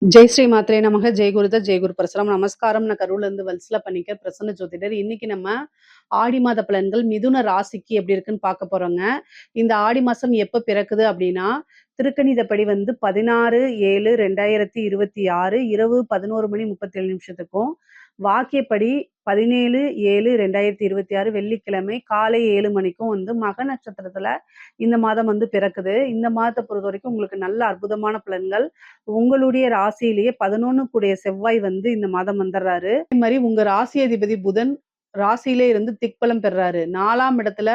ஜெய் ஸ்ரீ மாத்ரே நமக. ஜெய் குருத ஜெய் குரு பரசுராம். நமஸ்காரம். நான் கரூர்ல இருந்து வல்சல பண்ணிக்க பிரசன்ன ஜோதிடர். இன்னைக்கு நம்ம ஆடி மாத பலன்கள் மிதுன ராசிக்கு எப்படி இருக்குன்னு பார்க்க போறோங்க. இந்த ஆடி மாசம் எப்ப பிறக்குது அப்படின்னா, திருக்கணிதப்படி 16/7/2026 இரவு 11:37 வாக்கியப்படி 17/7/2026 வெள்ளிக்கிழமை காலை 7 மணிக்கும் மக நட்சத்திரத்துல இந்த மாதம் பிறக்குது. இந்த மாதத்தை பொறுத்த வரைக்கும் உங்களுக்கு நல்ல அற்புதமான பலன்கள். உங்களுடைய ராசியிலேயே 11 கூடிய செவ்வாய் இந்த மாதம் வந்துடுறாரு. அதே மாதிரி உங்க ராசி அதிபதி புதன் ராசியிலே இருந்து திக்பலம் பெறாரு. 4ஆம் இடத்துல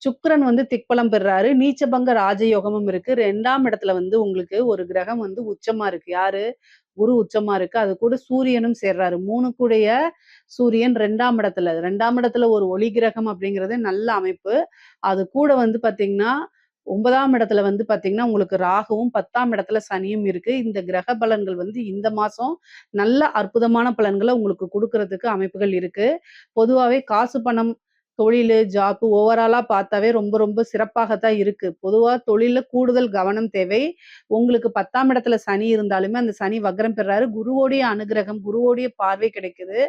சுக்கிரன் திக்பலம் பெறாரு. நீச்சபங்க ராஜயோகமும் இருக்கு. 2ஆம் இடத்துல உங்களுக்கு ஒரு கிரகம் உச்சமா இருக்கு. யாரு? குரு உச்சமா இருக்கு. அது கூட சூரியனும் சேர்றாரு. 3 கூடைய சூரியன் 2ஆம் இடத்துல. 2ஆம் இடத்துல ஒரு ஒளி கிரகம் அப்படிங்கிறது நல்ல அமைப்பு. அது கூட பாத்தீங்கன்னா 9ஆம் இடத்துல பாத்தீங்கன்னா உங்களுக்கு ராகுவும் 10ஆம் இடத்துல சனியும் இருக்கு. இந்த கிரக பலன்கள் இந்த மாசம் நல்ல அற்புதமான பலன்களை உங்களுக்கு கொடுக்கறதுக்கு அமைப்புகள் இருக்கு. பொதுவாவே காசு பணம் தொழிலு, ஜாப் ஓவராலா பார்த்தாவே ரொம்ப ரொம்ப சிறப்பாகத்தான் இருக்கு. பொதுவா தொழில்ல கூடுதல் கவனம் தேவை. உங்களுக்கு 10ஆம் இடத்துல சனி இருந்தாலுமே அந்த சனி வக்ரம் பெறாரு. குருவோடைய அனுகிரகம், குருவோடைய பார்வை கிடைக்குது.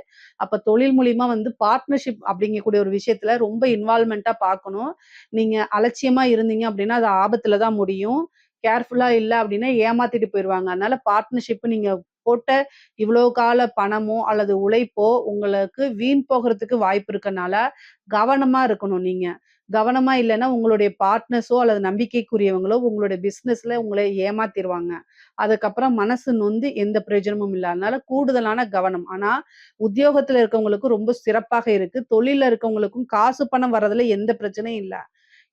அப்ப தொழில் மூலியமா பார்ட்னர்ஷிப் அப்படிங்கக்கூடிய ஒரு விஷயத்துல ரொம்ப இன்வால்வ்மெண்ட்டா பார்க்கணும். நீங்க அலட்சியமா இருந்தீங்க அப்படின்னா, அது ஆபத்துல தான் முடியும். கேர்ஃபுல்லா இல்ல அப்படின்னா ஏமாத்திட்டு போயிருவாங்க. அதனால பார்ட்னர்ஷிப் நீங்க போட்ட இவ்வளோ கால பணமோ அல்லது உழைப்போ உங்களுக்கு வீண் போகிறதுக்கு வாய்ப்பு இருக்கனால கவனமா இருக்கணும் நீங்க. கவனமா இல்லன்னா உங்களுடைய பார்ட்னர்ஸோ அல்லது நம்பிக்கைக்குரியவங்களோ உங்களுடைய பிசினஸ்ல உங்களை ஏமாத்திருவாங்க. அதுக்கப்புறம் மனசு நொந்து எந்த பிரயோஜனமும் இல்ல. அதனால கூடுதலான கவனம். ஆனா உத்தியோகத்துல இருக்கவங்களுக்கு ரொம்ப சிறப்பாக இருக்கு. தொழில்ல இருக்கவங்களுக்கும் காசு பணம் வர்றதுல எந்த பிரச்சனையும் இல்ல.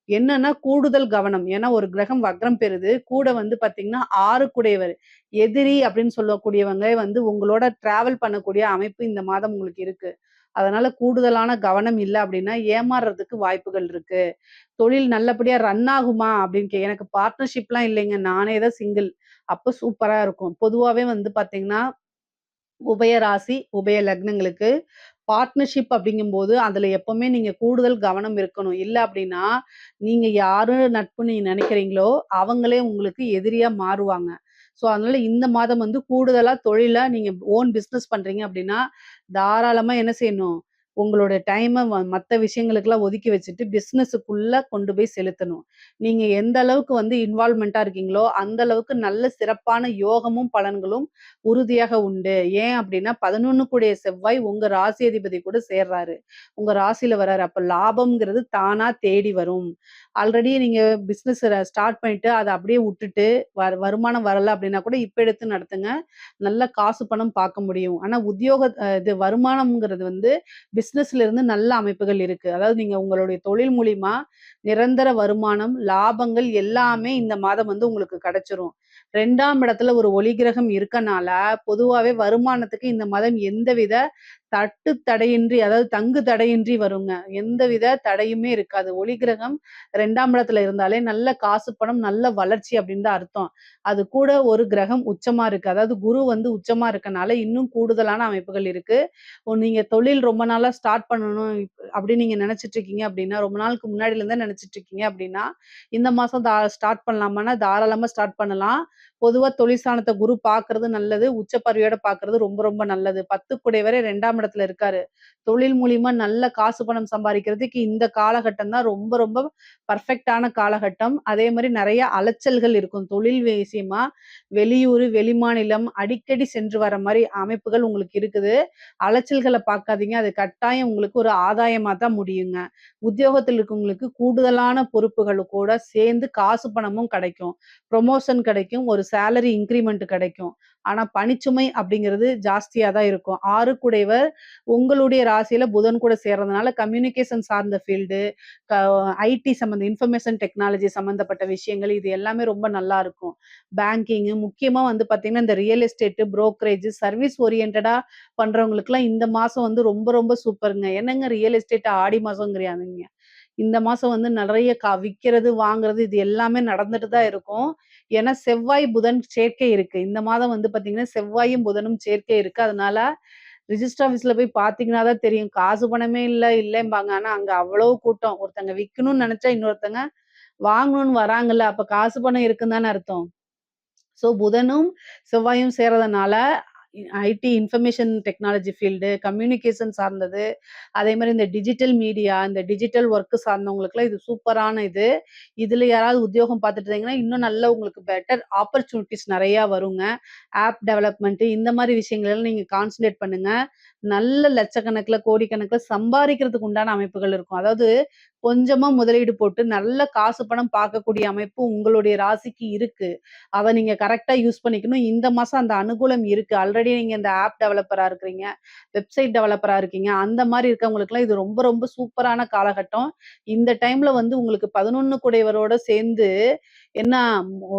என்னன்னா கூடுதல் கவனம். ஏன்னா ஒரு கிரகம் வக்ரம் பெறுது. கூட பார்த்தீங்கன்னா 6 குடையவர். எதிரி அப்படின்னு சொல்லக்கூடியவங்க உங்களோட டிராவல் பண்ணக்கூடிய அமைப்பு இந்த மாதம் உங்களுக்கு இருக்கு. அதனால கூடுதலான கவனம் இல்ல அப்படின்னா ஏமாறுறதுக்கு வாய்ப்புகள் இருக்கு. தொழில் நல்லபடியா ரன் ஆகுமா அப்படின்னு எனக்கு பார்ட்னர்ஷிப்லாம் இல்லைங்க. நானே தான் சிங்கிள். அப்ப சூப்பரா இருக்கும். பொதுவாவே பார்த்தீங்கன்னா உபய ராசி, உபய லக்னங்களுக்கு பார்ட்னர்ஷிப் அப்படிங்கும்போது, அதுல எப்பவுமே நீங்க கூடுதல் கவனம் இருக்கணும். இல்ல அப்படின்னா, நீங்க யாரு நட்பு நீங்க நினைக்கிறீங்களோ, அவங்களே உங்களுக்கு எதிரியா மாறுவாங்க. ஸோ, அதனால இந்த மாதம் கூடுதலா தொழில நீங்க ஓன் பிசினஸ் பண்றீங்க அப்படின்னா, தாராளமா என்ன செய்யணும்? உங்களோட டைம மத்த விஷயங்களுக்கெல்லாம் ஒதுக்கி வச்சுட்டு, பிசினஸுக்குள்ள கொண்டு போய் செலுத்தணும். நீங்க எந்த அளவுக்கு இன்வால்வ்மென்ட்டா இருக்கீங்களோ, அந்த அளவுக்கு நல்ல சிறப்பான யோகமும், பலன்களும் உறுதியாக உண்டு. ஏன் அப்படின்னா 11 கூடிய செவ்வாய் உங்க ராசி அதிபதி கூட சேர்றாரு. உங்க ராசியில வராரு. அப்ப லாபம்ங்கிறது தானா தேடி வரும். ஆல்ரெடி நீங்க பிசினஸ் ஸ்டார்ட் பண்ணிட்டு அத அப்படியே உட்டுட்டு வருமானம் வரல அப்படின்னா கூட இப்ப எடுத்து நடத்துங்க. நல்ல காசு பணம் பார்க்க முடியும். ஆனா உத்தியோக இது வருமானம்ங்கிறது பிசினஸ்ல இருந்து நல்ல அமைப்புகள் இருக்கு. அதாவது நீங்க உங்களுடைய தொழில் மூலியமா நிரந்தர வருமானம், லாபங்கள் எல்லாமே இந்த மாதம் உங்களுக்கு கிடைச்சிரும். 2ஆம் இடத்துல ஒரு ஒளி கிரகம் இருக்கனால, பொதுவாவே வருமானத்துக்கு இந்த மாதம் எந்தவித தட்டு தடையின்றி அதாவது தங்கு தடையின்றி வருங்க. எந்தவித தடையுமே இருக்காது. ஒளி கிரகம் 2ஆம் இடத்துல இருந்தாலே நல்ல காசு, பணம், நல்ல வளர்ச்சி அப்படின்னு தான் அர்த்தம். அது கூட ஒரு கிரகம் உச்சமா இருக்கு. அதாவது குரு உச்சமா இருக்கனால இன்னும் கூடுதலான அமைப்புகள் இருக்கு. நீங்க தொழில் ரொம்ப நாளா ஸ்டார்ட் பண்ணணும் அப்படின்னு நீங்க நினைச்சிட்டு இருக்கீங்க அப்படின்னா, ரொம்ப நாளுக்கு முன்னாடில இருந்தே நினைச்சிட்டு இருக்கீங்க அப்படின்னா, இந்த மாசம் ஸ்டார்ட் பண்ணலாமான்னா தாராளமா ஸ்டார்ட் பண்ணலாம். பொதுவா தொழில் ஸ்தானத்த குரு பார்க்கறது நல்லது. உச்ச பார்வையோட பார்க்கறது ரொம்ப ரொம்ப நல்லது. 10 குடையவரே 2ஆம் இடத்துல இருக்காரு. தொழில் மூலியமா நல்ல காசு பணம் சம்பாதிக்கிறதுக்கு இந்த காலகட்டம் தான் ரொம்ப ரொம்ப பெர்ஃபெக்ட்டான காலகட்டம். அதே மாரி நெறைய அலைச்சல்கள் இருக்கும். தொழில் விஷயமா வெளியூரு, வெளிமாநிலம் அடிக்கடி சென்று வர மாரி அமைப்புகள் உங்களுக்கு இருக்குது. அலைச்சல்கள பார்க்காதீங்க. அது கட்டாயம் உங்களுக்கு ஒரு ஆதாயமா தான் முடியுங்க. உத்தியோகத்தில் இருக்கவங்களுக்கு கூடுதலான பொறுப்புகள் கூட சேர்ந்து காசு பணமும் கிடைக்கும். ப்ரமோஷன் கிடைக்கும். ஒரு சேலரி இன்கிரிமெண்ட் கிடைக்கும். ஆனா பணிச்சுமை அப்படிங்கிறது ஜாஸ்தியா தான் இருக்கும். 6 குடையவர் உங்களுடைய ராசியில புதன் கூட சேர்றதுனால கம்யூனிகேஷன் சார்ந்த ஃபீல்டு, க ஐடி சம்மந்த இன்ஃபர்மேஷன் டெக்னாலஜி சம்மந்தப்பட்ட விஷயங்கள் இது எல்லாமே ரொம்ப நல்லா இருக்கும். பேங்கிங்கு முக்கியமா பார்த்தீங்கன்னா, இந்த ரியல் எஸ்டேட், புரோக்கரேஜ், சர்வீஸ் ஓரியன்டடா பண்றவங்களுக்குலாம் இந்த மாசம் ரொம்ப ரொம்ப சூப்பர்ங்க. என்னங்க ரியல் எஸ்டேட் ஆடி மாசம்ங்கிறானுங்க. இந்த மாசம் நெறைய விக்கிறது, வாங்குறது இது எல்லாமே நடந்துட்டு தான் இருக்கும். ஏன்னா செவ்வாய், புதன் சேர்க்கை இருக்கு. இந்த மாதம் பார்த்தீங்கன்னா, செவ்வாயும், புதனும் சேர்க்கை இருக்கு. அதனால ரிஜிஸ்டர் ஆஃபீஸ்ல போய் பார்த்தீங்கன்னா தான் தெரியும். காசு பணமே இல்ல, இல்லம்பாங்க. ஆனா அங்க அவ்வளோ கூட்டம். ஒருத்தங்க விக்கணும்னு நெனச்சா இன்னொருத்தங்க வாங்கணும்னு வராங்கல்ல. அப்ப காசு பணம் இருக்குன்னு தானே அர்த்தம். ஸோ புதனும், செவ்வாயும் சேர்றதுனால IT information technology field, communication சார்ந்தது, அதே மாரி இந்த டிஜிட்டல் மீடியா, இந்த டிஜிட்டல் ஒர்க் சார்ந்தவங்களுக்குலாம் இது சூப்பரான இது. இதுல யாராவது உத்தியோகம் பார்த்துட்டு இருந்தீங்கன்னா, இன்னும் நல்ல உங்களுக்கு பெட்டர் ஆப்பர்ச்சுனிட்டீஸ் நெறையா வருங்க. ஆப் டெவலப்மெண்ட் இந்த மாரி விஷயங்களெல்லாம் நீங்க கான்சன்ட்ரேட் பண்ணுங்க. நல்ல லட்சக்கணக்குல, கோடிக்கணக்குல சம்பாரிக்கிறதுக்கு உண்டான அமைப்புகள் இருக்கும். அதாவது கொஞ்சமா முதலீடு போட்டு நல்ல காசு பணம் பார்க்கக்கூடிய அமைப்பு உங்களுடைய ராசிக்கு இருக்கு. அத நீங்க கரெக்ட்டா யூஸ் பண்ணிக்கணும். இந்த மாசம் அந்த அனுகூலம் இருக்கு. ஆல்ரெடி நீங்க இந்த ஆப் டெவலப்பரா இருக்கிறீங்க, வெப்சைட் டெவலப்பரா இருக்கீங்க. அந்த மாரி இருக்கவங்களுக்குலாம் இது ரொம்ப ரொம்ப சூப்பரான காலகட்டம். இந்த டைம்ல வந்து உங்களுக்கு 11 குடையவரோட சேர்ந்து என்ன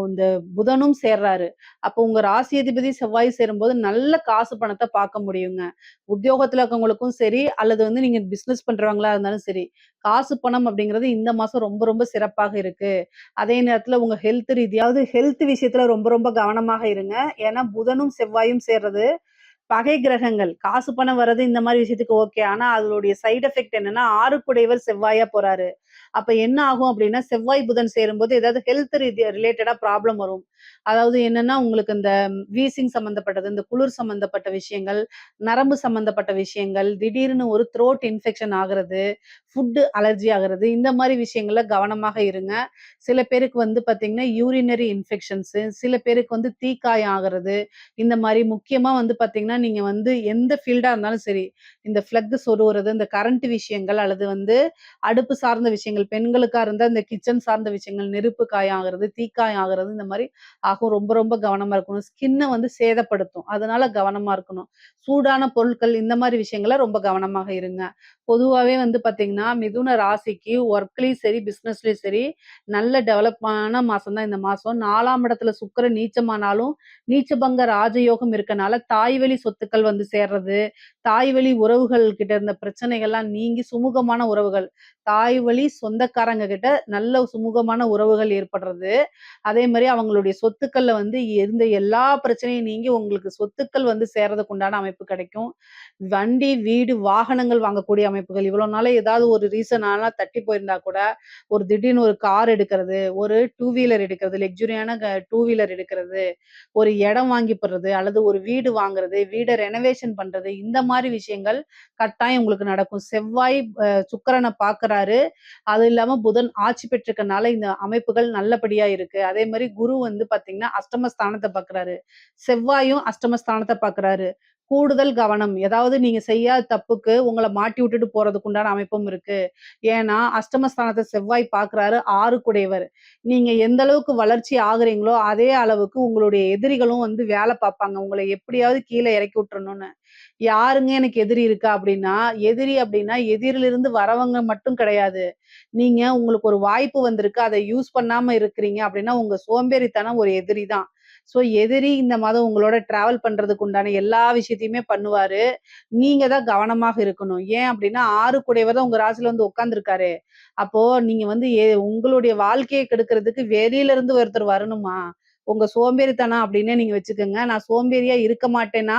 இந்த புதனும் சேர்றாரு. அப்போ உங்க ராசி அதிபதி செவ்வாய் சேரும்போது நல்ல காசு பணத்த பார்க்க முடியுங்க. உத்தியோகத்துல இருக்கவங்களுக்கும் சரி, அல்லது வந்து நீங்க பிசினஸ் பண்றவங்களா இருந்தாலும் சரி, காசு பணம் அப்படிங்கிறது இந்த மாசம் ரொம்ப ரொம்ப சிறப்பாக இருக்கு. அதே நேரத்துல உங்க ஹெல்த் விஷயத்துல ரொம்ப ரொம்ப கவனமாக இருங்க. ஏன்னா புதனும், செவ்வாயும் சேர்றது பகை கிரகங்கள். காசு பணம் வர்றது இந்த மாரி விஷயத்துக்கு ஓகே. ஆனா அதனுடைய சைட் எஃபெக்ட் என்னன்னா, 6 செவ்வாயா போறாரு. அப்ப என்ன ஆகும் அப்டின்னா, செவ்வாய், புதன் சேரும்போது ஏதாவது ஹெல்த் ரிலேட்டடா ப்ராப்ளம் வரும். அதாவது என்னன்னா, உங்களுக்கு இந்த வீசிங் சம்மந்தப்பட்டது, இந்த குளிர் சம்மந்தப்பட்ட விஷயங்கள், நரம்பு சம்மந்தப்பட்ட விஷயங்கள், திடீர்னு ஒரு த்ரோட் இன்ஃபெக்ஷன் ஆகுறது, ஃபுட் அலர்ஜி ஆகுறது, இந்த மாரி விஷயங்கள்ல கவனமாக இருங்க. சில பேருக்கு வந்து பார்த்தீங்கன்னா, யூரினரி இன்ஃபெக்ஷன்ஸு, சில பேருக்கு வந்து தீக்காயம் ஆகுறது, இந்த மாரி முக்கியமா வந்து பார்த்தீங்கன்னா, நீங்க வந்து எந்த ஃபீல்டா இருந்தாலும் சரி, இந்த ஃப்ளக் சொருவுறது, இந்த கரண்ட் விஷயங்கள் அல்லது வந்து அடுப்பு சார்ந்த விஷயங்கள், பெண்களுக்கா இருந்தா இந்த கிச்சன் சார்ந்த விஷயங்கள், நெருப்பு காயம் ஆகுறது, தீக்காயம் ஆகுறது, இந்த மாரி ஆகும். ரொம்ப ரொம்ப கவனமா இருக்கணும். ஸ்கின்ன வந்து சேதப்படுத்தும். அதனால கவனமா இருக்கணும். சூடான பொருட்கள் இந்த மாரி விஷயங்கள்ல ரொம்ப கவனமாக இருங்க. பொதுவாவே வந்து பார்த்தீங்கன்னா, மிதுன ராசிக்கு ஒர்க்லயும் சரி, பிசினஸ்லயும் சரி, நல்ல டெவலப்பான மாசம் தான் இந்த மாசம். 4ஆம் இடத்துல சுக்கிரன் நீச்சமானாலும், நீச்சபங்க ராஜயோகம் இருக்கனால, தாய் வழி சொத்துக்கள் வந்து சேர்றது, தாய் வழி உறவுகள் கிட்ட இருந்த பிரச்சனைகள்லாம் நீங்கி சுமூகமான உறவுகள், தாய் வழி சொந்தக்காரங்க கிட்ட நல்ல சுமூகமான உறவுகள் ஏற்படுறது. அதே மாரி அவங்களுடைய சொத்துக்கள்ல வந்து இருந்த எல்லா பிரச்சனையும் நீங்கி உங்களுக்கு சொத்துக்கள் வந்து சேர்றதுக்கு உண்டான அமைப்பு கிடைக்கும். வண்டி, வீடு, வாகனங்கள் வாங்கக்கூடிய அமைப்புகள். இவ்வளோ நாளா ஏதாவது ஒரு ரீசனால தட்டி போயிருந்தா கூட, ஒரு திடீர்னு ஒரு கார் எடுக்கிறது, ஒரு டூ வீலர் எடுக்கிறது, லக்ஸூரியான டூ வீலர் எடுக்கிறது, ஒரு இடம் வாங்கி போடுறது, அல்லது ஒரு வீடு வாங்குறது, வீட ரெனோவேஷன் பண்றது, இந்த மாரி விஷயங்கள் கட்டாயம் உங்களுக்கு நடக்கும். செவ்வாய் சுக்கிரன பார்க்குறாரு. அது இல்லாம புதன் ஆட்சி பெற்றிருக்கனால இந்த அமைப்புகள் நல்லபடியா இருக்கு. அதே மாரி குரு வந்து பார்த்தீங்கன்னா, அஷ்டமஸ்தானத்த பார்க்குறாரு. செவ்வாயும் அஷ்டமஸ்தானத்த பார்க்குறாரு. கூடுதல் கவனம். ஏதாவது நீங்க செய்யாத தப்புக்கு உங்கள மாட்டி விட்டுட்டு போறதுக்கு உண்டான அமைப்பும் இருக்கு. ஏன்னா, அஷ்டமஸ்தானத்த செவ்வாய் பார்க்குறாரு, 6 குடையவர். நீங்க எந்த அளவுக்கு வளர்ச்சி ஆகுறீங்களோ, அதே அளவுக்கு உங்களுடைய எதிரிகளும் வந்து வேல பார்ப்பாங்க. உங்கள எப்படியாவது கீழ இறக்கி விட்டுறணும்னு. யாருங்க எனக்கு எதிரி இருக்கா அப்படின்னா, எதிரி அப்படின்னா எதிரிலிருந்து வரவங்க மட்டும் கிடையாது. நீங்க உங்களுக்கு ஒரு வாய்ப்பு வந்திருக்கு. அத யூஸ் பண்ணாம இருக்கிறீங்க அப்படின்னா, உங்க சோம்பேறித்தனம் ஒரு எதிரி தான். ஸோ எதிரி இந்த மாதம் உங்களோட டிராவல் பண்றதுக்கு உண்டான எல்லா விஷயத்தையுமே பண்ணுவாரு. நீங்க தான் கவனமாக இருக்கணும். ஏன் அப்படின்னா 6 கூடையவர் தான் உங்க ராசியில வந்து உட்கார்ந்துருக்காரே. அப்போ நீங்க வந்து உங்களுடைய வாழ்க்கைய கெடுக்கிறதுக்கு வெளியில இருந்து ஒருத்தர் வரணுமா? உங்க சோம்பேறித்தனம் அப்டின்னே நீங்க வச்சுக்கங்க. நான் சோம்பேறியா இருக்க மாட்டேன்னா,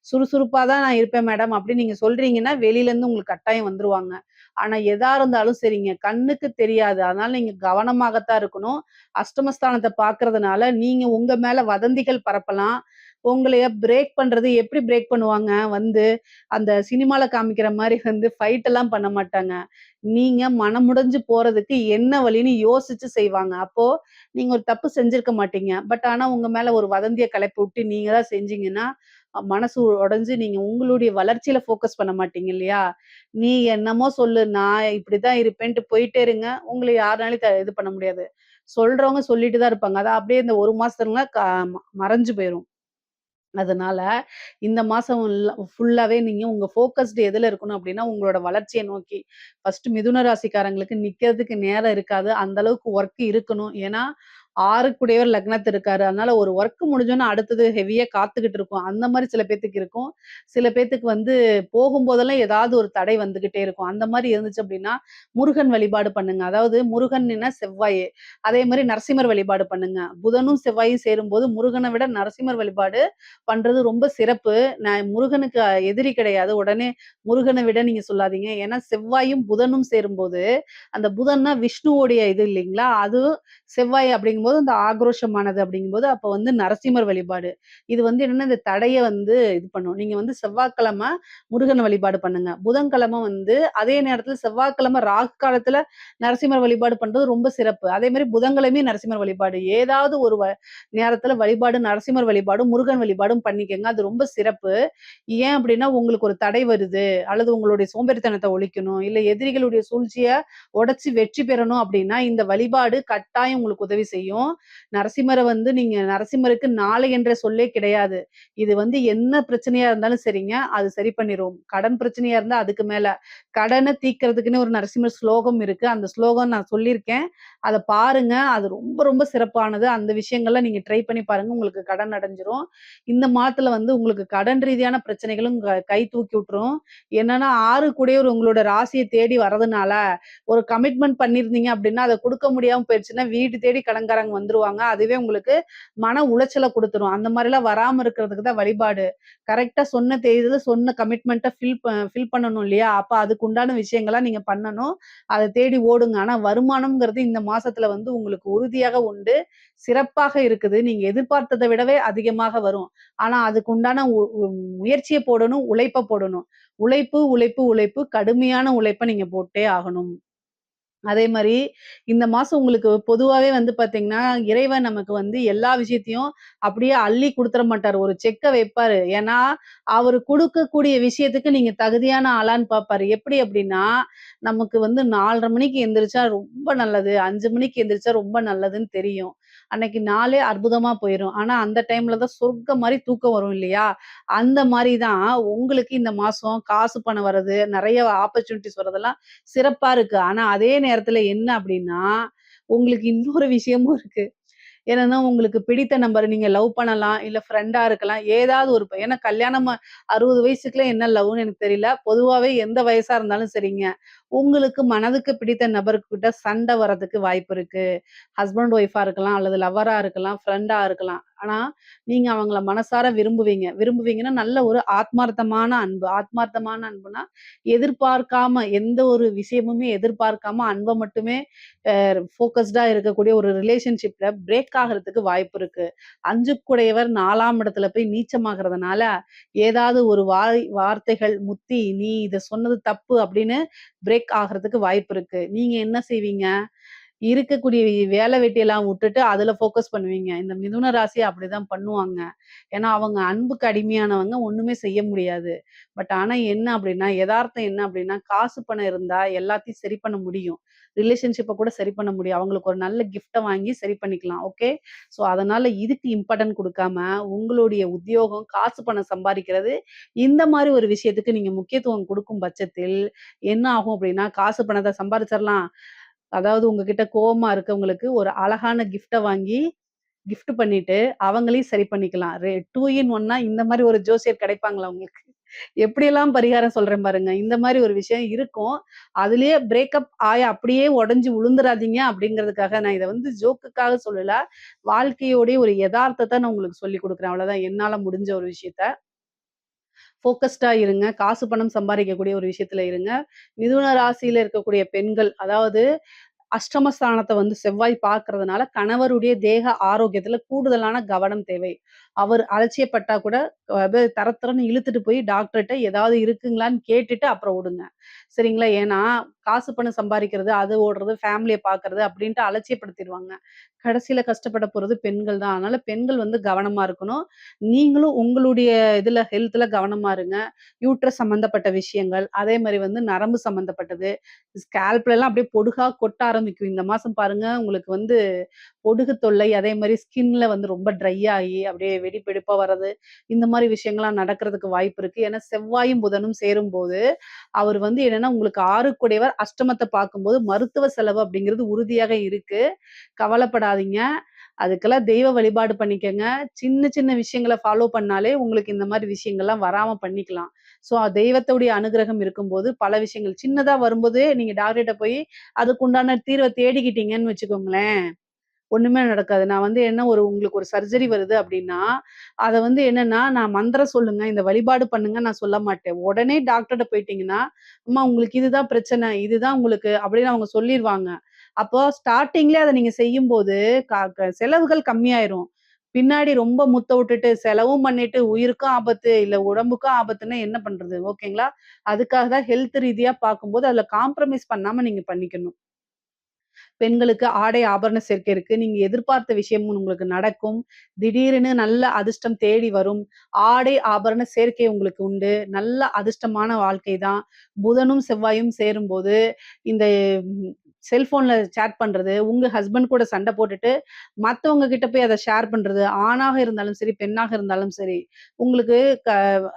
சுறுசுறுப்பா தான் நான் இருப்பேன் மேடம் அப்டின்னு நீங்க சொல்றீங்கன்னா, வெளியில இருந்து உங்களுக்கு கட்டாயம் வந்துருவாங்க. ஆனா எதா இருந்தாலும் சரிங்க, கண்ணுக்கு தெரியாது. அதனால நீங்க கவனமாகத்தான் இருக்கணும். அஷ்டமஸ்தானத்த பார்க்கறதுனால, நீங்க உங்க மேல வதந்திகள் பரப்பலாம். உங்களைய பிரேக் பண்றது எப்படி பிரேக் பண்ணுவாங்க? வந்து அந்த சினிமால காமிக்கிற மாரி வந்து ஃபைட் எல்லாம் பண்ண மாட்டாங்க. நீங்க மனமுடைஞ்சு போறதுக்கு என்ன வழின்னு யோசிச்சு செய்வாங்க. அப்போ நீங்க ஒரு தப்பு செஞ்சிருக்க மாட்டீங்க. பட் ஆனா உங்க மேல ஒரு வதந்திய கிளப்பி விட்டு நீங்க தான் செஞ்சீங்கன்னா, மனசு உடைஞ்சு நீங்க உங்களுடைய வளர்ச்சியில ஃபோக்கஸ் பண்ண மாட்டீங்க இல்லையா? நீ என்னமோ சொல்லு, நான் இப்படிதான் இருப்பேன்ட்டு போயிட்டே இருங்க. உங்கள யாருனாலயும் இது பண்ண முடியாது. சொல்றவங்க சொல்லிட்டு தான் இருப்பாங்க. அது அப்படியே இந்த 1 மாசத்துல மறைஞ்சு போயிரும். அதனால இந்த மாசம் ஃபுல்லாவே நீங்க உங்க ஃபோக்கஸ்டு எதுல இருக்கணும் அப்டின்னா, உங்களோட வளர்ச்சிய நோக்கி. ஃபர்ஸ்ட்டு மிதுன ராசிக்காரங்களுக்கு நிக்கிறதுக்கு நேரம் இருக்காது. அந்த அளவுக்கு ஒர்க் இருக்கணும். ஏன்னா, 6 கூடையவர் லக்னத்துல இருக்காரு. அதனால ஒரு ஒர்க் முடிஞ்சோனே அடுத்தது ஹெவியா காத்துக்கிட்டு இருக்கும். அந்த மாரி சில பேத்துக்கு இருக்கும். சில பேத்துக்கு வந்து போகும்போதெல்லாம் ஏதாவது ஒரு தடை வந்துகிட்டே இருக்கும். அந்த மாரி இருந்துச்சு அப்டின்னா, முருகன் வழிபாடு பண்ணுங்க. அதாவது முருகன்னா செவ்வாய். அதே மாரி நரசிம்மர் வழிபாடு பண்ணுங்க. புதனும், செவ்வாயும் சேரும்போது முருகன விட நரசிம்மர் வழிபாடு பண்றது ரொம்ப சிறப்பு. நான் முருகனுக்கு எதிரி கிடையாது. உடனே முருகன விட நீங்க சொல்லாதீங்க. ஏன்னா செவ்வாயும், புதனும் சேரும்போது, அந்த புதன்னா விஷ்ணுவோடைய இது இல்லைங்களா? அது செவ்வாய் அப்படிங்கும்போது அப்படிங்கும்போது அந்த ஆக்ரோஷமானது அப்படிங்கும்போது, அப்ப வந்து நரசிம்மர் வழிபாடு. இது வந்து என்னன்னா, இந்த தடைய வந்து இது பண்ணும். நீங்க வந்து செவ்வாய்க்கிழமை முருகன் வழிபாடு பண்ணுங்க. புதன்கிழமை வந்து அதே நேரத்துல செவ்வாய்க்கிழமை ராகு காலத்துல நரசிம்மர் வழிபாடு பண்றது ரொம்ப சிறப்பு. அதே மாரி புதன்கிழமையும் நரசிம்மர் வழிபாடு. ஏதாவது ஒரு நேரத்துல வழிபாடு நரசிம்மர் வழிபாடும், முருகன் வழிபாடும் பண்ணிக்கங்க. அது ரொம்ப சிறப்பு. ஏன் அப்படின்னா, உங்களுக்கு ஒரு தடை வருது, அல்லது உங்களுடைய சோம்பேறித்தனத்த ஒழிக்கணும், இல்ல எதிரிகளுடைய சூழ்ச்சிய உடைச்சு வெற்றி பெறணும் அப்படின்னா, இந்த வழிபாடு கட்டாயம் உங்களுக்கு உதவி செய்யும். நரசிம்மர வந்து நீங்க நரசிம்மருக்கு நாளை என்ற சொல்லே கிடையாது. இது வந்து என்ன பிரச்சனையா இருந்தாலும் சரிங்க, அது சரி பண்ணிரும். கடன் பிரச்சனையா இருந்தா அதுக்கு மேல. கடன தீர்க்கிறதுக்குன்னு ஒரு நரசிம்மர் ஸ்லோகம் இருக்கு. அந்த ஸ்லோகம் நான் சொல்லியிருக்கேன். அத பாருங்க. அது ரொம்ப ரொம்ப சிறப்பானது. அந்த விஷயங்கள்லாம் நீங்க ட்ரை பண்ணி பாருங்க. உங்களுக்கு கடன் அடைஞ்சிரும். இந்த மாதத்துல வந்து உங்களுக்கு கடன் ரீதியான பிரச்சனைகளும் கை தூக்கி விட்டுரும். என்னன்னா 6 கூடயே உங்களோட ராசிய தேடி வர்றதுனால, ஒரு கமிட்மெண்ட் பண்ணியிருந்தீங்க அப்படின்னா, அத குடுக்க முடியாம போயிருச்சுன்னா, வீடு தேடி கடன்காரங்க வந்துருவாங்க. அதுவே உங்களுக்கு மன உளைச்சல குடுத்துரும். அந்த மாரிலாம் வராம இருக்கிறதுக்கு தான் வழிபாடு. கரெக்ட்டா சொன்ன தேதியில சொன்ன கமிட்மெண்ட்ட ஃபில் பண்ணணும் இல்லையா? அப்ப அதுக்கு உண்டான விஷயங்கள நீங்க பண்ணணும். அத தேடி ஓடுங்க. ஆனா வருமானம்ங்கிறது இந்த மாசத்துல வந்து உங்களுக்கு உறுதியாக உண்டு. சிறப்பாக இருக்குது. நீங்க எதிர்பார்த்தத விடவே அதிகமாக வரும். ஆனா அதுக்கு உண்டான உ உ முயற்சிய போடணும், உழைப்ப போடணும். உழைப்பு, உழைப்பு, உழைப்பு கடுமையான உழைப்ப நீங்க போட்டே ஆகணும். அதே மாரி, இந்த மாசம் உங்களுக்கு பொதுவாவே வந்து பாத்தீங்கன்னா, இறைவன் நமக்கு வந்து எல்லா விஷயத்தையும் அப்படியே அள்ளி குடுத்துற மாட்டாரு. ஒரு செக்க வைப்பாரு. ஏன்னா, அவரு குடுக்கக்கூடிய விஷயத்துக்கு நீங்க தகுதியான ஆளான்னு பாப்பாரு. எப்படி அப்படின்னா, நமக்கு வந்து 4:30 மணிக்கு எந்திரிச்சா ரொம்ப நல்லது. 5 மணிக்கு எந்திரிச்சா ரொம்ப நல்லதுன்னு தெரியும். அன்னைக்கு நாளே அற்புதமா போயிரும். ஆனா, அந்த டைம்ல தான் சொர்க்கம் மாரி தூக்கம் வரும் இல்லையா? அந்த மாரி தான் உங்களுக்கு இந்த மாசம் காசு பணம் வர்றது, நெறைய ஆப்பர்ச்சுனிட்டீஸ் வர்றதெல்லாம் சிறப்பா இருக்கு. ஆனா, அதே நேரத்துல என்ன அப்டின்னா, உங்களுக்கு இன்னொரு விஷயமும் இருக்கு. என்னன்னா, உங்களுக்கு பிடித்த நபர் நீங்க லவ் பண்ணலாம், இல்ல ஃப்ரெண்டா இருக்கலாம். ஏதாவது ஒரு ஏன்னா கல்யாணம் 60 வயசுக்குலாம் என்ன லவ்ன்னு எனக்கு தெரியல. பொதுவாவே எந்த வயசா இருந்தாலும் சரிங்க. உங்களுக்கு மனதுக்கு பிடித்த நபர்கிட்ட சண்டை வரதுக்கு வாய்ப்பு இருக்கு. ஹஸ்பண்ட் ஒய்ஃபா இருக்கலாம், அல்லது லவ்வரா இருக்கலாம், ஃப்ரெண்டா இருக்கலாம். ஆனா, நீங்க அவங்கள மனசார விரும்புவீங்க. விரும்புவீங்கன்னா, நல்ல ஒரு ஆத்மார்த்தமான அன்பு. ஆத்மார்த்தமான அன்புனா, எதிர்பார்க்காம எந்த ஒரு விஷயமுமே எதிர்பார்க்காம அன்ப மட்டுமே ஃபோக்கஸ்டா இருக்கக்கூடிய ஒரு ரிலேஷன்ஷிப்ல பிரேக் ஆகுறதுக்கு வாய்ப்பு இருக்கு. 5 4ஆம் இடத்துல போய் நீச்சமாகறதுனால, ஏதாவது ஒரு வார்த்தைகள் முத்தி, "நீ இத சொன்னது தப்பு" அப்படின்னு பிரேக் ஆகுறதுக்கு வாய்ப்பு இருக்கு. நீங்க என்ன செய்வீங்க? இருக்கக்கூடிய வேலை வெட்டியெல்லாம் வுட்டுட்டு அதுல ஃபோக்கஸ் பண்ணுவீங்க. இந்த மிதுன ராசி அப்படிதான் பண்ணுவாங்க. ஏன்னா, அவங்க அன்புக்கு அடிமையானவங்க ஒண்ணுமே செய்ய முடியாது. ஆனா என்ன அப்படின்னா, எதார்த்தம் என்ன அப்படின்னா, காசு பணம் இருந்தா எல்லாத்தையும் சரி பண்ண முடியும். ரிலேஷன்ஷிப்ப கூட சரி பண்ண முடியும். அவங்களுக்கு ஒரு நல்ல கிஃப்ட்ட வாங்கி சரி பண்ணிக்கலாம். ஓகே. ஸோ அதனால இதுக்கு இம்பார்ட்டன்ட் குடுக்காம, உங்களுடைய உத்தியோகம், காசு பணம் சம்பாரிக்கிறது, இந்த மாரி ஒரு விஷயத்துக்கு நீங்க முக்கியத்துவம் குடுக்கும் பட்சத்தில், என்ன ஆகும் அப்படின்னா, காசு பணத்த சம்பாரிச்சிரலாம். அதாவது உங்ககிட்ட கோவமா இருக்கவங்களுக்கு ஒரு அழகான கிஃப்ட்ட வாங்கி கிஃப்ட் பண்ணிட்டு, அவங்களையும் சரி பண்ணிக்கலாம். 2 இன் 1னா இந்த மாரி ஒரு ஜோசியர் கிடைப்பாங்களா உங்களுக்கு? எப்படியெல்லாம் பரிகாரம் சொல்றேன் பாருங்க. இந்த மாரி ஒரு விஷயம் இருக்கும். அதிலேயே பிரேக்கப் ஆயி அப்படியே உடைஞ்சு விழுந்துராதீங்க அப்படிங்கிறதுக்காக நான் இத வந்து ஜோக்குக்காக சொல்லல. வாழ்க்கையோடைய ஒரு எதார்த்தத்த நான் உங்களுக்கு சொல்லிக் குடுக்குறேன். அவ்வளவுதான் என்னால முடிஞ்ச ஒரு விஷயத்த. ஃபோக்கஸ்டா இருங்க. காசு பணம் சம்பாரிக்கக்கூடிய ஒரு விஷயத்துல இருங்க. மிதுன ராசியில இருக்கக்கூடிய பெண்கள், அதாவது அஷ்டமஸ்தானத்த வந்து செவ்வாய் பார்க்கிறதுனால, கணவருடைய தேக ஆரோக்கியத்துல கூடுதலான கவனம் தேவை. அவர் அலட்சியப்பட்டா கூட அப்படியே தர தரன்னு இழுத்துட்டு போய் டாக்டர்ட்ட ஏதாவது இருக்குங்களான்னு கேட்டுட்டு அப்புறம் விடுங்க. சரிங்களா? ஏன்னா, காசு பணம் சம்பாரிக்கிறது, அது ஓடுறது, ஃபேமிலிய பார்க்கறது அப்படின்ட்டு அலட்சியப்படுத்திருவாங்க. கடைசியில கஷ்டப்பட போறது பெண்கள் தான். அதனால பெண்கள் வந்து கவனமா இருக்கணும். நீங்களும் உங்களுடைய இதுல ஹெல்த்ல கவனமா இருங்க. யூட்ரஸ் சம்மந்தப்பட்ட விஷயங்கள், அதே மாரி வந்து நரம்பு சம்மந்தப்பட்டது, ஸ்கேல்ப்லலாம் அப்படியே பொடுகா கொட்ட ஆரம்பிக்கும். இந்த மாசம் பாருங்க, உங்களுக்கு வந்து பொடுகு தொல்லை, அதே மாரி ஸ்கின்ல வந்து ரொம்ப ட்ரை ஆயி, அப்படியே வெடிப்பு வெடிப்பா வர்றது, இந்த மாரி விஷயங்கள்லாம் நடக்கிறதுக்கு வாய்ப்பு இருக்கு. ஏன்னா, செவ்வாயும், புதனும் சேரும்போது, அவர் வந்து என்னன்னா, உங்களுக்கு 6 கூடையவர் அஷ்டமத்த பார்க்கும்போது, மருத்துவ செலவு அப்படிங்கிறது உறுதியாக இருக்கு. கவலைப்படாதீங்க. அதுக்கெல்லாம் தெய்வ வழிபாடு பண்ணிக்கங்க. சின்ன சின்ன விஷயங்கள ஃபாலோ பண்ணாலே, உங்களுக்கு இந்த மாரி விஷயங்கள்லாம் வராம பண்ணிக்கலாம். ஸோ தெய்வத்துடைய அனுகிரகம் இருக்கும்போது, பல விஷயங்கள் சின்னதா வரும்போதே நீங்க டாக்டர்ட்ட போய் அதுக்குண்டான தீர்வ தேடிக்கிட்டீங்கன்னு வச்சுக்கோங்களேன், ஒண்ணுமே நடக்காது. நான் வந்து என்ன உங்களுக்கு ஒரு சர்ஜரி வருது அப்டின்னா, அத வந்து என்னன்னா, நான் மந்திரம் சொல்லுங்க, இந்த வழிபாடு பண்ணுங்க நான் சொல்ல மாட்டேன். உடனே டாக்டர்ட்ட போயிட்டீங்கன்னா, அம்மா உங்களுக்கு இதுதான் பிரச்சனை, இதுதான் உங்களுக்கு அப்படின்னு அவங்க சொல்லிருவாங்க. அப்போ ஸ்டார்ட்டிங்லயே அத நீங்க செய்யும்போது செலவுகள் கம்மியாயிரும். பின்னாடி ரொம்ப முத்த விட்டுட்டு செலவும் பண்ணிட்டு உயிருக்கும் ஆபத்து, இல்ல உடம்புக்கும் ஆபத்துன்னா என்ன பண்றது? ஓகேங்களா? அதுக்காக தான் ஹெல்த் ரீதியா பார்க்கும்போது அதுல காம்ப்ரமைஸ் பண்ணாம நீங்க பண்ணிக்கணும். பெண்களுக்கு ஆடை ஆபரண சேர்க்கை இருக்கு. நீங்க எதிர்பார்த்த விஷயம் உங்களுக்கு நடக்கும். திடீர்னு நல்ல அதிர்ஷ்டம் தேடி வரும். ஆடை ஆபரண சேர்க்கை உங்களுக்கு உண்டு. நல்ல அதிர்ஷ்டமான வாழ்க்கை தான். புதனும், செவ்வாயும் சேரும்போது இந்த ம் செல்ஃபோன்ல சேட் பண்றது, உங்க ஹஸ்பண்ட் கூட சண்டை போட்டுட்டு, மத்தவங்க கிட்ட போய் அத ஷேர் பண்றது, ஆணாக இருந்தாலும் சரி, பெண்ணாக இருந்தாலும் சரி, உங்களுக்கு க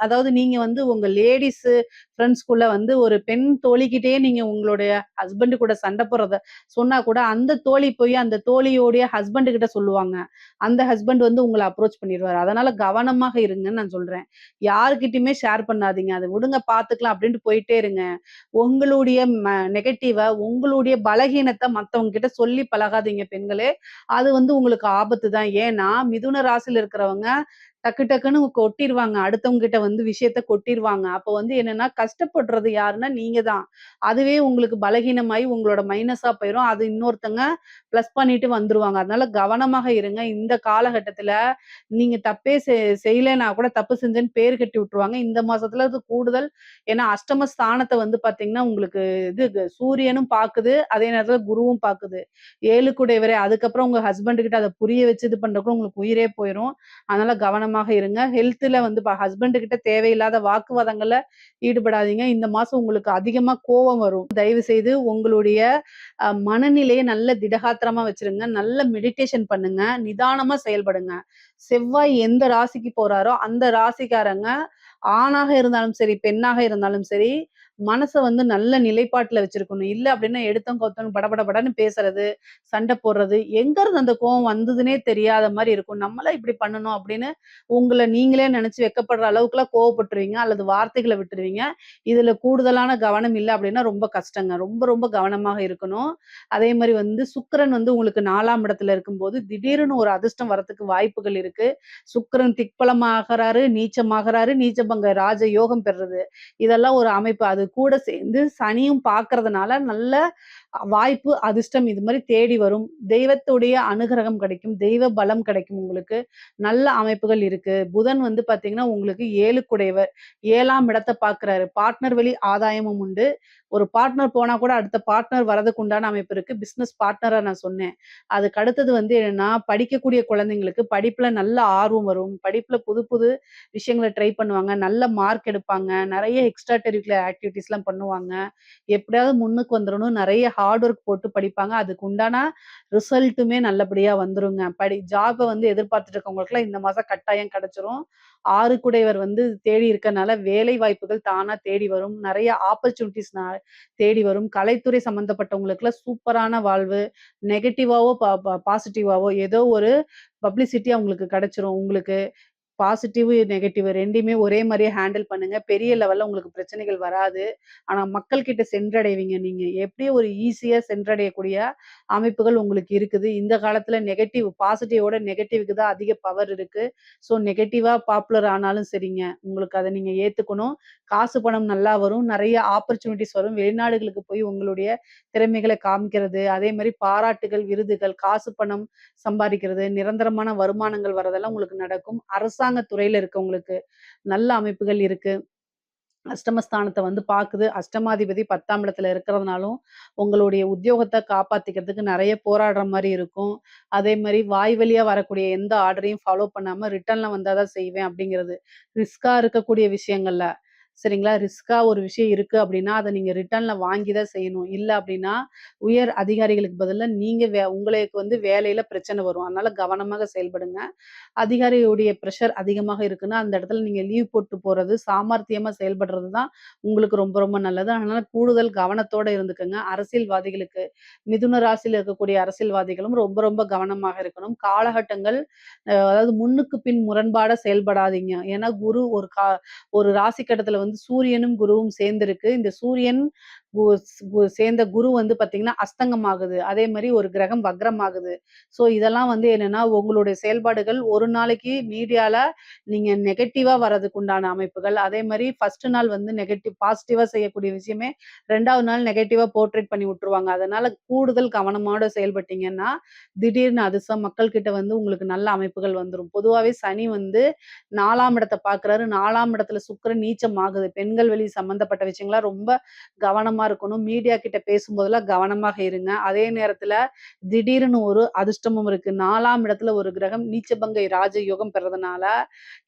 அதாவது நீங்க உங்க லேடீஸு ஃப்ரெண்ட்ஸ்குள்ள ஒரு பெண் தோழிகிட்டயே நீங்க உங்களுடைய ஹஸ்பண்ட் கூட சண்டை போடுறத சொன்னா கூட, அந்த தோழி போய் அந்த தோழியோடைய ஹஸ்பண்ட் கிட்ட சொல்லுவாங்க. அந்த ஹஸ்பண்ட் உங்கள அப்ரோச் பண்ணிருவாரு. அதனால கவனமாக இருங்கன்னு நான் சொல்றேன். யார்கிட்டயுமே ஷேர் பண்ணாதீங்க. அத விடுங்க பார்த்துக்கலாம் அப்டின்ட்டு போயிட்டே இருங்க. உங்களுடைய நெகட்டிவ, உங்களுடைய பலகீனத்த மத்தவங்க கிட்ட சொல்லி பழகாதீங்க பெண்களே. அது உங்களுக்கு ஆபத்து தான். ஏன்னா, மிதுன ராசியில இருக்கிறவங்க டக்கு டக்குன்னு கொட்டிருவாங்க. அடுத்தவங்க கிட்ட விஷயத்த கொட்டிருவாங்க. அப்ப என்னன்னா, கஷ்டப்படுறது யாருன்னா நீங்க தான். அதுவே உங்களுக்கு பலகீனமாயி உங்களோட மைனஸா போயிரும். அது இன்னொருத்தங்க பிளஸ் பண்ணிட்டு வந்துருவாங்க. அதனால கவனமாக இருங்க. இந்த காலகட்டத்தில நீங்க தப்பே செய்யலன்னா கூட தப்பு செஞ்சேன்னு பேர் கட்டி விட்டுருவாங்க. இந்த மாசத்துல அது கூடுதல். ஏன்னா அஷ்டம ஸ்தானத்த பார்த்தீங்கன்னா, உங்களுக்கு சூரியனும் பாக்குது. அதே நேரத்துல குருவும் பாக்குது. 7 கூடையவரே அதுக்கப்புறம் உங்க ஹஸ்பண்ட் கிட்ட அத புரிய வச்சு இது பண்றதுக்குள்ள உங்களுக்கு உயிரே போயிரும். அதனால கவனமாக இருங்க. ஹெல்த்ல ஹஸ்பண்ட் கிட்ட தேவையில்லாத வாக்குவாதங்கள்ல ஈடுபடாதீங்க. இந்த மாசம் உங்களுக்கு அதிகமா கோவம் வரும். தயவு செய்து உங்களுடைய மனநிலைய நல்ல திடகாத்திரமா வச்சிருங்க. நல்ல மெடிடேஷன் பண்ணுங்க. நிதானமா செயல்படுங்க. செவ்வாய் எந்த ராசிக்கு போறாரோ, அந்த ராசிக்காரங்க ஆணாக இருந்தாலும் சரி, பெண்ணாக இருந்தாலும் சரி, மனச நல்ல நிலைப்பாட்டுல வச்சிருக்கணும். இல்ல அப்டின்னா எடுத்தோம் கவுத்தோம்ன்னு படபடன்னு பேசுறது, சண்டை போடுறது, எங்கருந்து அந்த கோவம் வந்ததுன்னே தெரியாத மாரி இருக்கும். நம்மளா இப்டி பண்ணணும் அப்டின்னு உங்கள நீங்களே நெனச்சு வெட்கப்படுற அளவுக்குலாம் கோவப்பட்டுருவீங்க. அல்லது வார்த்தைகள விட்டுருவீங்க. இதுல கூடுதலான கவனம் இல்ல அப்டின்னா ரொம்ப கஷ்டங்க. ரொம்ப ரொம்ப கவனமாக இருக்கணும். அதே மாரி சுக்கிரன் உங்களுக்கு 4ஆம் இடத்துல இருக்கும்போது, திடீர்னு ஒரு அதிர்ஷ்டம் வரதுக்கு வாய்ப்புகள் இருக்கு. சுக்கிரன் திக்பலமாகறாரு, நீச்சமாகறாரு, நீச்சபங்க ராஜ யோகம் பெறுறது. இதெல்லாம் ஒரு அமைப்பு. அது கூட சேர்ந்து சனியும் பார்க்கறதுனால நல்ல வாய்ப்பு, அதிர்ஷ்டம் இது மாரி தேடி வரும். தெய்வத்துடைய அனுகிரகம் கிடைக்கும். தெய்வ பலம் கிடைக்கும் உங்களுக்கு. நல்ல அமைப்புகள் இருக்கு. புதன் பார்த்தீங்கன்னா, உங்களுக்கு 7 குடையவர். 7ஆம் இடத்த பார்க்கிறாரு. பார்ட்னர் வழி ஆதாயமும் உண்டு. ஒரு பார்ட்னர் போனா கூட அடுத்த பார்ட்னர் வரதுக்கு உண்டான அமைப்பு இருக்கு. பிசினஸ் பார்ட்னரா நான் சொன்னேன். அதுக்கு அடுத்தது என்னன்னா, படிக்கக்கூடிய குழந்தைங்களுக்கு படிப்புல நல்ல ஆர்வம் வரும். படிப்புல புது புது விஷயங்கள ட்ரை பண்ணுவாங்க. நல்ல மார்க் எடுப்பாங்க. நெறைய எக்ஸ்ட்ரா கரிக்குலர் ஆக்டிவிட்டீஸ்லாம் பண்ணுவாங்க. எப்படியாவது முன்னுக்கு வந்துரணும். நெறைய ஹார்ட் ஒர்க் போட்டு படிப்பாங்க. அதுக்கு உண்டான ரிசல்ட்டுமே நல்லபடியா வந்துருங்க. ஜாப எதிர்பார்த்துட்டு இருக்கவங்களுக்குலாம் இந்த மாசம் கட்டாயம் கிடைச்சிரும். 6 குடையவர் தேடி இருக்கனால வேலை வாய்ப்புகள் தானா தேடி வரும். நெறைய ஆப்பர்ச்சுனிட்டீஸ் தேடி வரும். கலைத்துறை சம்மந்தப்பட்டவங்களுக்குலாம் சூப்பரான வாழ்வு. நெகட்டிவாவோ, பாசிட்டிவாவோ ஏதோ ஒரு பப்ளிசிட்டி அவங்களுக்கு கிடைச்சிரும். உங்களுக்கு பாசிட்டிவ், நெகட்டிவ் 2யுமே ஒரே மாரியே ஹேண்டில் பண்ணுங்க. பெரிய லெவல்ல உங்களுக்கு பிரச்சனைகள் வராது. ஆனா மக்கள் கிட்ட சென்றடைவீங்க நீங்க. எப்படியும் ஒரு ஈஸியா சென்றடையக்கூடிய அமைப்புகள் உங்களுக்கு இருக்குது. இந்த காலத்துல பாசிட்டிவோட நெகட்டிவ்க்கு தான் அதிக பவர் இருக்கு. ஸோ நெகட்டிவா பாப்புலர் ஆனாலும் சரிங்க. உங்களுக்கு அத நீங்க ஏத்துக்கணும். காசு பணம் நல்லா வரும். நெறைய ஆப்பர்ச்சுனிட்டீஸ் வரும். வெளிநாடுகளுக்கு போய் உங்களுடைய திறமைகள காமிக்கிறது, அதே மாரி பாராட்டுகள், விருதுகள், காசு பணம் சம்பாதிக்கிறது, நிரந்தரமான வருமானங்கள் வரதெல்லாம் உங்களுக்கு நடக்கும். அரசாங்க துறையில இருக்கவங்களுக்கு நல்ல அமைப்புகள் இருக்கு. அஷ்டமஸ்தானத்த பாக்குது. அஷ்டமாதிபதி 10ஆம் இடத்துல இருக்கிறதுனாலும், உங்களுடைய உத்தியோகத்த காப்பாத்திக்கிறதுக்கு நெறைய போராடுற மாரி இருக்கும். அதே மாரி வாய் வழியா வரக்கூடிய எந்த ஆர்டரையும் ஃபாலோ பண்ணாம ரிட்டர்ன்ல வந்தா தான் செய்வேன் அப்படிங்கிறது. ரிஸ்க்கா இருக்கக்கூடிய விஷயங்கள்ல சரிங்களா? ரிஸ்க்கா ஒரு விஷயம் இருக்கு அப்டின்னா, அத நீங்க ரிட்டர்ன்ல வாங்கி தான் செய்யணும். இல்ல அப்டின்னா, உயர் அதிகாரிகளுக்கு பதிலா நீங்க உங்களுக்கு வேலையில பிரச்சனை வரும். அதனால கவனமாக செயல்படுங்க. அதிகாரியுடைய பிரஷர் அதிகமாக இருக்குன்னா, அந்த இடத்துல நீங்க லீவ் போட்டு போறது, சாமர்த்தியமா செயல்படுறது தான் உங்களுக்கு ரொம்ப ரொம்ப நல்லது. அதனால கூடுதல் கவனத்தோட இருந்துக்கங்க. அரசியல்வாதிகளுக்கு மிதுன ராசியில இருக்கக்கூடிய அரசியல்வாதிகளும் ரொம்ப ரொம்ப கவனமாக இருக்கணும். காலகட்டங்கள் அதாவது முன்னுக்கு பின் முரண்பாடா செயல்படாதீங்க. ஏன்னா குரு ஒரு ராசி கட்டத்துல சூரியனும், குருவும் சேர்ந்திருக்கு. இந்த சூரியன் கு சேர்ந்த குரு வந்து பார்த்தீங்கன்னா, அஸ்தங்கம் ஆகுது. அதே மாரி ஒரு கிரகம் வக்ரம் ஆகுது. ஸோ இதெல்லாம் வந்து என்னன்னா, உங்களுடைய செயல்பாடுகள் ஒரு நாளைக்கு மீடியால நீங்க நெகட்டிவா வர்றதுக்கு உண்டான அமைப்புகள். அதே மாரி ஃபர்ஸ்ட் நாள் வந்து பாசிட்டிவா செய்யக்கூடிய விஷயமே 2வது நாள் நெகட்டிவா போர்ட்ரேட் பண்ணி விட்டுருவாங்க. அதனால கூடுதல் கவனமோட செயல்பட்டீங்கன்னா, திடீர்னு அதிர்ஷ்டம் மக்கள் கிட்ட வந்து உங்களுக்கு நல்ல அமைப்புகள் வந்துரும். பொதுவாவே சனி வந்து 4ஆம் இடத்த பார்க்குறாரு. 4ஆம் இடத்துல சுக்கிரன் நீச்சம் ஆகுது. பெண்கள் வழி சம்மந்தப்பட்ட விஷயங்கள்லாம் ரொம்ப கவனமா இருக்கணும். மீடியா கிட்ட பேசும்போதெல்லாம் கவனமாக இருங்க. அதே நேரத்துல திடீர்னு ஒரு அதிர்ஷ்டமும் இருக்கு. 4ஆம் இடத்துல ஒரு கிரகம் நீச்சபங்கை ராஜயோகம் பெறதுனால,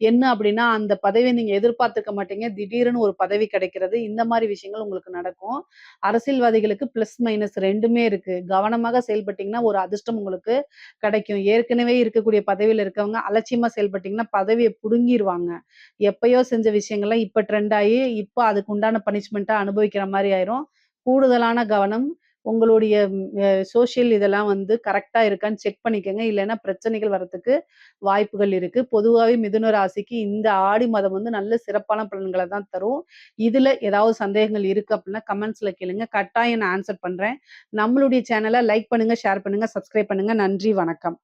என்ன அப்டின்னா, அந்த பதவிய நீங்க எதிர்பார்த்திருக்க மாட்டீங்க. திடீர்னு ஒரு பதவி கிடைக்கிறது. இந்த மாரி விஷயங்கள் உங்களுக்கு நடக்கும். அரசியல்வாதிகளுக்கு பிளஸ், மைனஸ் 2மே இருக்கு. கவனமாக செயல்பட்டீங்கன்னா, ஒரு அதிர்ஷ்டம் உங்களுக்கு கிடைக்கும். ஏற்கனவே இருக்கக்கூடிய பதவியில இருக்கவங்க அலட்சியமா செயல்பட்டீங்கன்னா, பதவிய புடுங்கிருவாங்க. எப்பயோ செஞ்ச விஷயங்கள்லாம் இப்ப ட்ரெண்ட் ஆயி, இப்ப அதுக்கு உண்டான பனிஷ்மென்ட்டா அனுபவிக்கிற மாரி ஆயிரும். கூடுதலான கவனம் உங்களுடைய சோசியல் இதெல்லாம் வந்து கரெக்ட்டா இருக்கான்னு செக் பண்ணிக்கங்க. இல்லன்னா பிரச்சனைகள் வரதுக்கு வாய்ப்புகள் இருக்கு. பொதுவாவே மிதுன ராசிக்கு இந்த ஆடி மாதம் வந்து நல்ல சிறப்பான பலன்கள தான் தரும். இதுல ஏதாவது சந்தேகங்கள் இருக்கு அப்டின்னா கமெண்ட்ஸ்ல கேளுங்க. கட்டாயம் நான் ஆன்ஸர் பண்றேன். நம்மளுடைய சேனல லைக் பண்ணுங்க, ஷேர் பண்ணுங்க, சப்ஸ்கிரைப் பண்ணுங்க. நன்றி, வணக்கம்.